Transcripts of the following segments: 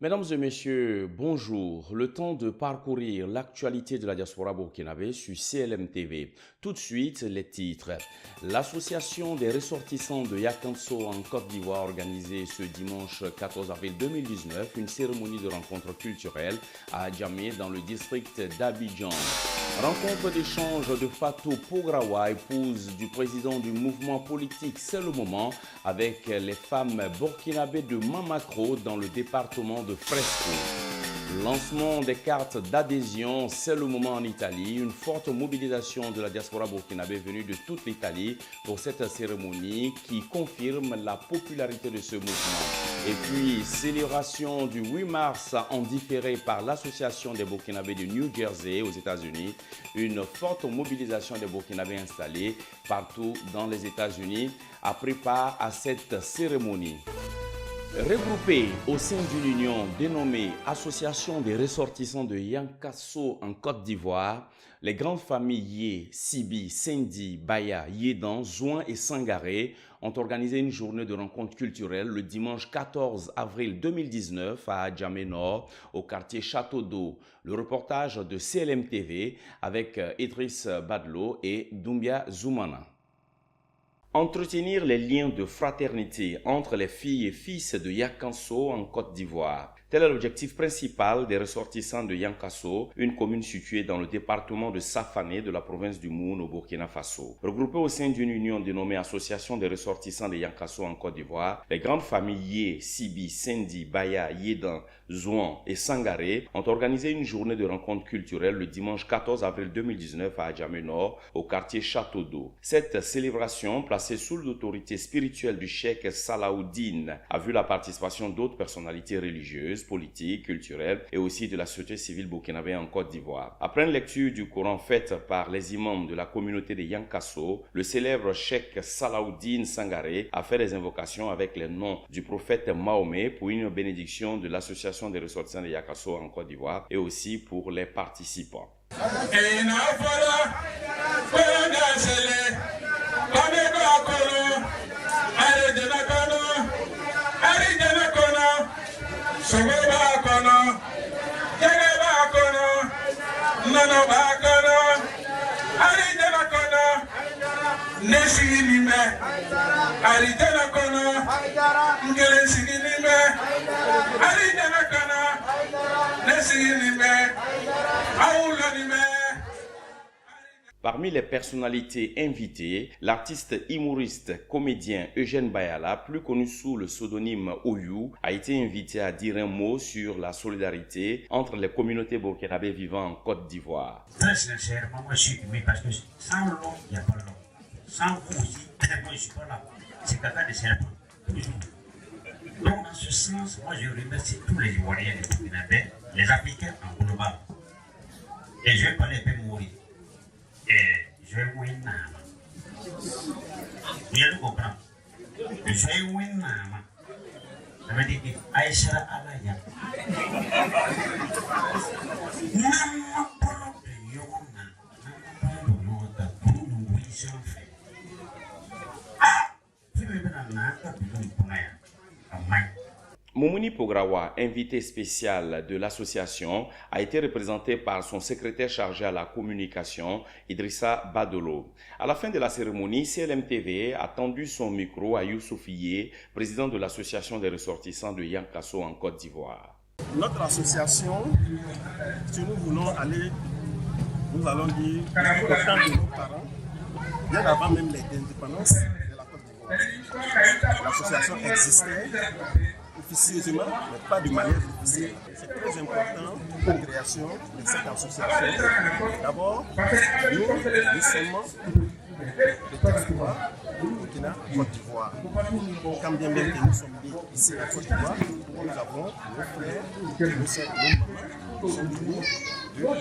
Mesdames et messieurs, bonjour. Le temps de parcourir l'actualité de la diaspora burkinabé sur CLM TV. Tout de suite, les titres. L'association des ressortissants de Yakanso en Côte d'Ivoire a organisé ce dimanche 14 avril 2019 une cérémonie de rencontre culturelle à Adjamé dans le district d'Abidjan. Rencontre d'échange de Fatou Pograwa, épouse du président du mouvement politique C'est le moment, avec les femmes burkinabées de Mamakro dans le département de Fresco. Lancement des cartes d'adhésion, C'est le moment en Italie. Une forte mobilisation de la diaspora burkinabé venue de toute l'Italie pour cette cérémonie qui confirme la popularité de ce mouvement. Et puis, célébration du 8 mars en différé par l'association des Burkinabés de New Jersey aux États-Unis. Une forte mobilisation des Burkinabés installés partout dans les États-Unis a pris part à cette cérémonie. Regroupés au sein d'une union dénommée Association des ressortissants de Yankasso en Côte d'Ivoire, les grandes familles Yé, Sibi, Sendi, Baya, Yédan, Zouan et Sangaré ont organisé une journée de rencontre culturelle le dimanche 14 avril 2019 à Adjamé Nord, au quartier Château d'Eau. Le reportage de CLM TV avec Idriss Badlo et Doumbia Zoumana. Entretenir les liens de fraternité entre les filles et fils de Yakanso en Côte d'Ivoire. Tel est l'objectif principal des ressortissants de Yankasso, une commune située dans le département de Safané de la province du Moun au Burkina Faso. Regroupés au sein d'une union dénommée Association des ressortissants de Yankasso en Côte d'Ivoire, les grandes familles Yé, Sibi, Sendi, Baya, Yédan, Zouan et Sangaré ont organisé une journée de rencontre culturelle le dimanche 14 avril 2019 à Adjamé Nord, au quartier Château d'Eau. Cette célébration, placée sous l'autorité spirituelle du cheikh Salahuddin, a vu la participation d'autres personnalités religieuses, politiques, culturelles et aussi de la société civile burkinabé en Côte d'Ivoire. Après une lecture du Coran faite par les imams de la communauté de Yankasso, le célèbre cheikh Salahuddin Sangaré a fait des invocations avec les noms du prophète Mahomet pour une bénédiction de l'association des ressortissants de Yankasso en Côte d'Ivoire et aussi pour les participants. Parmi les personnalités invitées, l'artiste humoriste comédien Eugène Bayala, plus connu sous le pseudonyme Oyou, a été invité à dire un mot sur la solidarité entre les communautés burkinabées vivant en Côte d'Ivoire. Très sincèrement, moi je suis ému parce que sans l'eau, il n'y a pas l'eau. Sans vous aussi, moi je ne suis pas là. C'est caca de serpent, toujours. Donc dans ce sens, moi je remercie tous les Ivoiriens, les Burkinabés, les Africains en global. Et je vais parler un peu mourir. Et je vais mourir nama. Vous allez comprendre. Je vais mourir nama. Ça veut dire que Aïcha Alaya. Nama polo de Yona. Nama polo de Boulou Wissonfe. Ah! Je vais me faire un peu de Punaya. Moumouni Pograwa, invité spécial de l'association, a été représenté par son secrétaire chargé à la communication, Idrissa Badolo. À la fin de la cérémonie, CLM TV a tendu son micro à Youssouf Yé, président de l'association des ressortissants de Yankasso en Côte d'Ivoire. Notre association, si nous voulons aller, nous allons dire, au temps de nos parents, bien avant même l'indépendance de la Côte d'Ivoire. L'association existait officieusement, mais pas de manière officielle. C'est très important la création de cette association. D'abord, nous sommes de Côte d'Ivoire, Burkina, Côte d'Ivoire. Quand bien même que nous sommes ici à Côte d'Ivoire, nous avons nos frères, nos sœurs, nos mamans,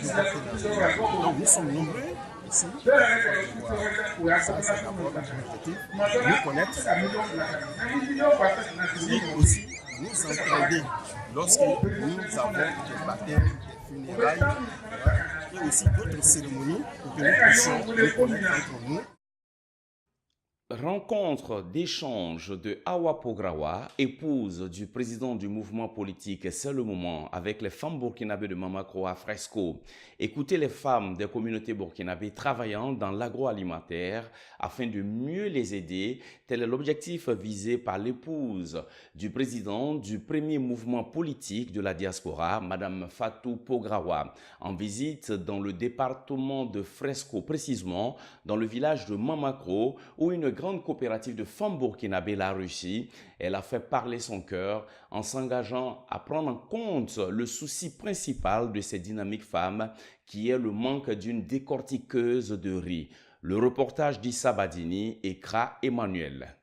qui sont venus de Burkina. Donc nous sommes nombreux ici à Côte d'Ivoire. Ça, c'est d'abord l'objectif, nous connaître et aussi nous entraider lorsque nous avons des baptêmes, des funérailles et aussi d'autres cérémonies pour que nous puissions nous connaître entre nous. Rencontre d'échange de Awa Pograwa, épouse du président du mouvement politique C'est le moment, avec les femmes burkinabées de Mamakro à Fresco. Écoutez les femmes des communautés burkinabées travaillant dans l'agroalimentaire afin de mieux les aider. Tel est l'objectif visé par l'épouse du président du premier mouvement politique de la diaspora, Madame Fatou Pograwa, en visite dans le département de Fresco, précisément dans le village de Mamakro, où une grande coopérative de femmes burkinabées l'a réussi. Elle a fait parler son cœur en s'engageant à prendre en compte le souci principal de ces dynamiques femmes, qui est le manque d'une décortiqueuse de riz. Le reportage d'Issa Badini et Kra Emmanuel.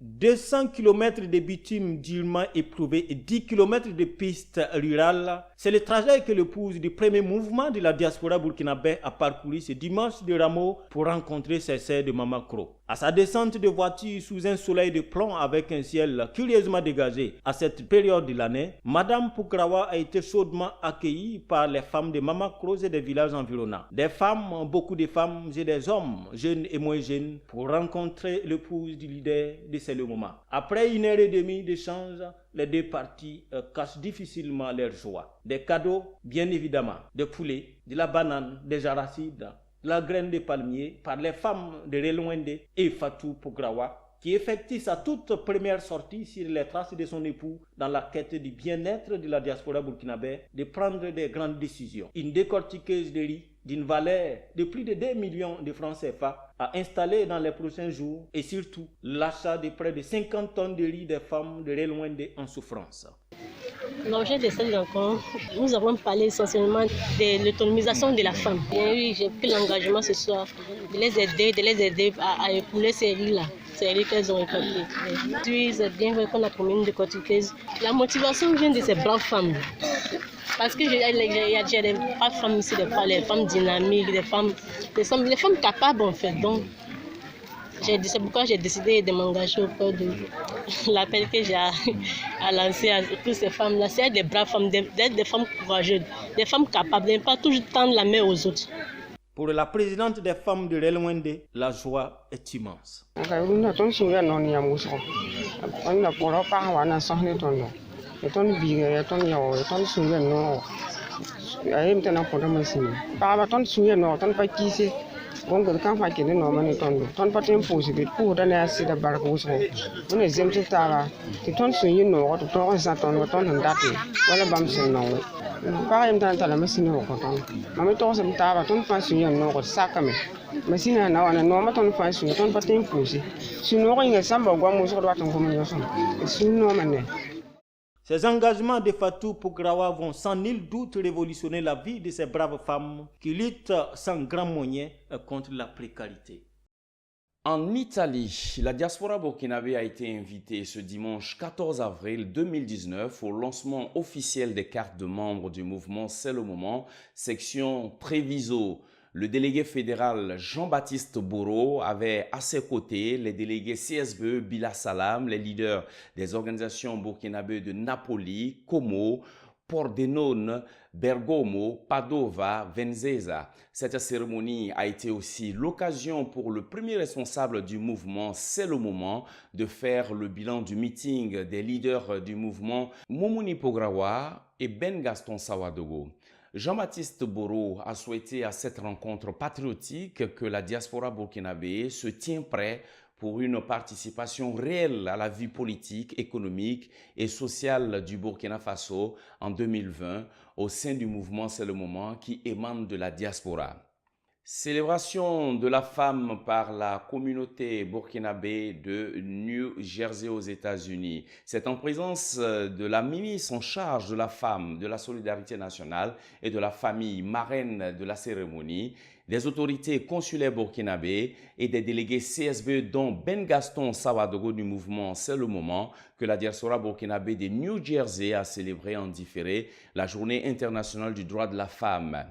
200 km de bitume durement éprouvé et 10 km de pistes rurales, c'est le trajet que l'épouse du premier mouvement de la diaspora burkinabé a parcouru ce dimanche de Rameau pour rencontrer ses sœurs de Mamakro. À sa descente de voiture sous un soleil de plomb avec un ciel curieusement dégagé à cette période de l'année, Madame Pograwa a été chaudement accueillie par les femmes de Mamakro et des villages environnants. Des femmes, beaucoup de femmes et des hommes, jeunes et moins jeunes, pour rencontrer l'épouse du leader de C'est le moment. Après 1h30 d'échange, les deux parties cachent difficilement leur joie. Des cadeaux, bien évidemment, de poulet, de la banane, des arachides, de la graine de palmier par les femmes de Relwende et Fatou Pograwa, qui effectue sa toute première sortie sur les traces de son époux dans la quête du bien-être de la diaspora burkinabé, de prendre des grandes décisions. Une décortiqueuse de riz d'une valeur de plus de 2 millions de francs CFA à installer dans les prochains jours et surtout l'achat de près de 50 tonnes de riz des femmes de Relwende en souffrance. L'objet de cette rencontre, nous avons parlé essentiellement de l'autonomisation de la femme. Et oui, j'ai pris l'engagement ce soir de les aider à épouler ces riz-là. C'est lui qu'elles ont récolté. Puis c'est bien vrai qu'on a promis une décortiqueuse. La motivation vient de ces braves femmes. Parce que il y a des braves femmes ici, les femmes dynamiques, les femmes capables en fait. Donc, c'est pourquoi j'ai décidé de m'engager auprès de l'appel que j'ai à lancer à toutes ces femmes-là. C'est des braves femmes, d'être des femmes courageuses, des femmes capables, de ne pas toujours tendre la main aux autres. Pour la présidente des femmes de Relwende, la joie est immense. Ces engagements de Fatou Pograwa vont sans nul doute révolutionner la vie de ces braves femmes qui luttent sans grand moyen contre la précarité. En Italie, la diaspora burkinabé a été invitée ce dimanche 14 avril 2019 au lancement officiel des cartes de membres du mouvement C'est le moment, section Treviso. Le délégué fédéral Jean-Baptiste Bourreau avait à ses côtés les délégués CSBE Bila Salam, les leaders des organisations burkinabées de Napoli, Como, Pordenone, Bergamo, Padova, Venzesa. Cette cérémonie a été aussi l'occasion pour le premier responsable du mouvement C'est le moment de faire le bilan du meeting des leaders du mouvement Moumouni Pograwa et Ben Gaston Sawadogo. Jean-Baptiste Bourreau a souhaité à cette rencontre patriotique que la diaspora burkinabé se tient prêt pour une participation réelle à la vie politique, économique et sociale du Burkina Faso en 2020 au sein du mouvement C'est le moment qui émane de la diaspora. Célébration de la femme par la communauté burkinabé de New Jersey aux États-Unis. C'est en présence de la ministre en charge de la femme, de la solidarité nationale et de la famille marraine de la cérémonie, des autorités consulaires burkinabées et des délégués CSB dont Ben Gaston Sawadogo du mouvement C'est le moment que la diaspora burkinabé de New Jersey a célébré en différé la journée internationale du droit de la femme.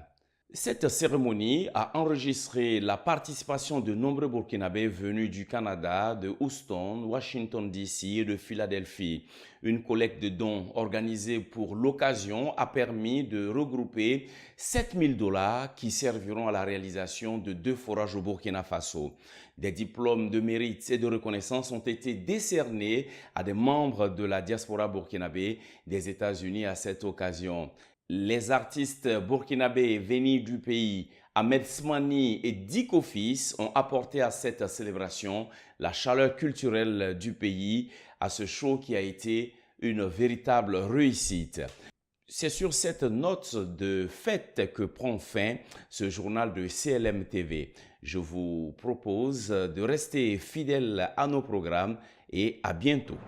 Cette cérémonie a enregistré la participation de nombreux Burkinabés venus du Canada, de Houston, Washington DC et de Philadelphie. Une collecte de dons organisée pour l'occasion a permis de regrouper 7 000 $ qui serviront à la réalisation de 2 forages au Burkina Faso. Des diplômes de mérite et de reconnaissance ont été décernés à des membres de la diaspora burkinabé des États-Unis à cette occasion. Les artistes burkinabés venus du pays, Ahmed Smani et Diko Fils, ont apporté à cette célébration la chaleur culturelle du pays, à ce show qui a été une véritable réussite. C'est sur cette note de fête que prend fin ce journal de CLM TV. Je vous propose de rester fidèle à nos programmes et à bientôt.